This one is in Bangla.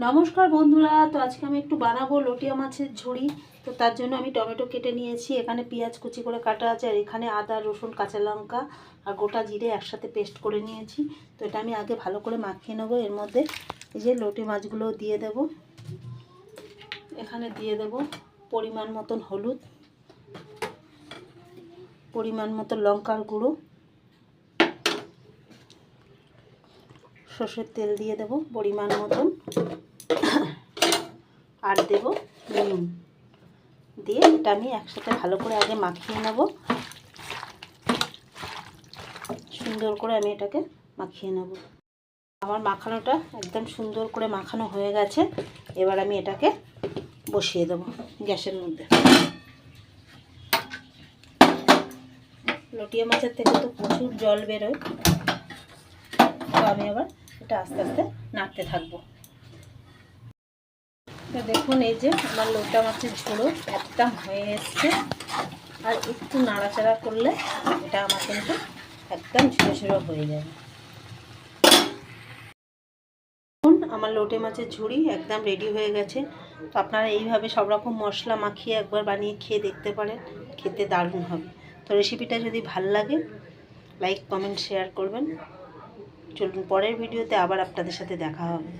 নমস্কার বন্ধুরা, তো আজকে আমি একটু বানাবো লটিয়া মাছের ঝুড়ি। তো তার জন্য আমি টমেটো কেটে নিয়েছি, এখানে পেঁয়াজ কুচি করে কাটা আছে, আর এখানে আদা রসুন কাঁচা লঙ্কা আর গোটা জিরে একসাথে পেস্ট করে নিয়েছি। তো এটা আমি আগে ভালো করে মাখিয়ে নেবো। এর মধ্যে এই যে লটি মাছগুলো দিয়ে দেব, এখানে দিয়ে দেব পরিমাণ মতন হলুদ, পরিমাণ মতো লঙ্কার গুঁড়ো, সর্ষের তেল দিয়ে দেব পরিমাণ মতন, আর দেব নুন দিয়ে এটা আমি একসাথে ভালো করে আগে মাখিয়ে নেব। সুন্দর করে আমি এটাকে মাখিয়ে নেব। আমার মাখানোটা একদম সুন্দর করে মাখানো হয়ে গেছে। এবার আমি এটাকে বসিয়ে দেব গ্যাসের মধ্যে। লটিয়া মাছের থেকে তো প্রচুর জল বেরোয়, তো আমি আবার এটা আস্তে আস্তে নাড়তে থাকবো। তো দেখুন, এই যে আমার লটিয়া মাছের ঝোড়ো একদম হয়ে এসছে, আর একটু নাড়াচাড়া করলে এটা আমার কিন্তু একদম ঝুড়ো ঝুড়ো হয়ে যাবে। আমার লোটে মাছের ঝুড়ি একদম রেডি হয়ে গেছে। তো আপনারা এইভাবে সব রকম মশলা মাখিয়ে একবার বানিয়ে খেয়ে দেখতে পারেন, খেতে দারুণ হবে। তো রেসিপিটা যদি ভালো লাগে লাইক কমেন্ট শেয়ার করবেন। চলুন পরের ভিডিওতে আবার আপনাদের সাথে দেখা হবে।